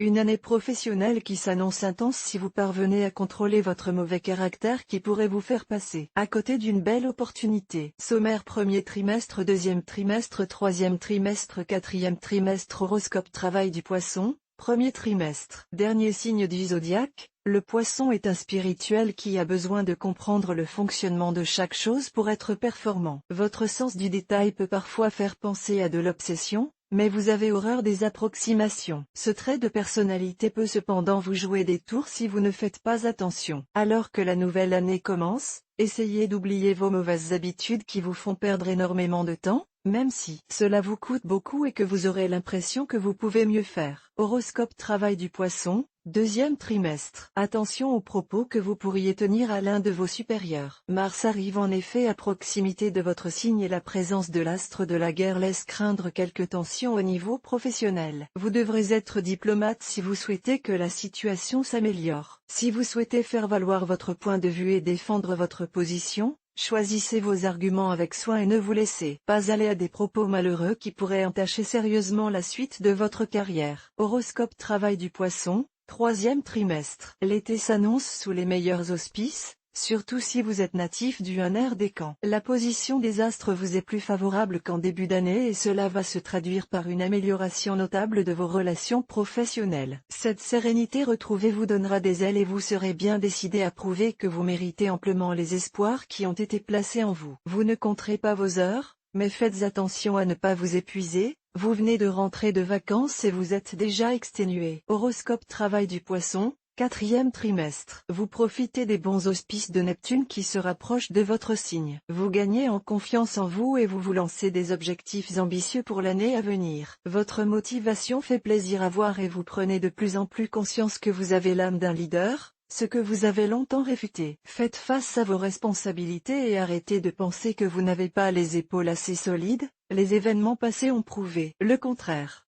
Une année professionnelle qui s'annonce intense si vous parvenez à contrôler votre mauvais caractère qui pourrait vous faire passer à côté d'une belle opportunité. Sommaire: premier trimestre, deuxième trimestre, troisième trimestre, quatrième trimestre. Horoscope travail du Poisson. Premier trimestre. Dernier signe du zodiaque, le Poisson est un spirituel qui a besoin de comprendre le fonctionnement de chaque chose pour être performant. Votre sens du détail peut parfois faire penser à de l'obsession, mais vous avez horreur des approximations. Ce trait de personnalité peut cependant vous jouer des tours si vous ne faites pas attention. Alors que la nouvelle année commence, essayez d'oublier vos mauvaises habitudes qui vous font perdre énormément de temps, même si cela vous coûte beaucoup et que vous aurez l'impression que vous pouvez mieux faire. Horoscope travail du Poisson. Deuxième trimestre. Attention aux propos que vous pourriez tenir à l'un de vos supérieurs. Mars arrive en effet à proximité de votre signe et la présence de l'astre de la guerre laisse craindre quelques tensions au niveau professionnel. Vous devrez être diplomate si vous souhaitez que la situation s'améliore. Si vous souhaitez faire valoir votre point de vue et défendre votre position, choisissez vos arguments avec soin et ne vous laissez pas aller à des propos malheureux qui pourraient entacher sérieusement la suite de votre carrière. Horoscope travail du Poisson. Troisième trimestre. L'été s'annonce sous les meilleurs auspices, surtout si vous êtes natif du 1er décan. La position des astres vous est plus favorable qu'en début d'année et cela va se traduire par une amélioration notable de vos relations professionnelles. Cette sérénité retrouvée vous donnera des ailes et vous serez bien décidé à prouver que vous méritez amplement les espoirs qui ont été placés en vous. Vous ne compterez pas vos heures, mais faites attention à ne pas vous épuiser. Vous venez de rentrer de vacances et vous êtes déjà exténué. Horoscope travail du Poisson. Quatrième trimestre. Vous profitez des bons auspices de Neptune qui se rapproche de votre signe. Vous gagnez en confiance en vous et vous vous lancez des objectifs ambitieux pour l'année à venir. Votre motivation fait plaisir à voir et vous prenez de plus en plus conscience que vous avez l'âme d'un leader, ce que vous avez longtemps réfuté. Faites face à vos responsabilités et arrêtez de penser que vous n'avez pas les épaules assez solides, les événements passés ont prouvé le contraire.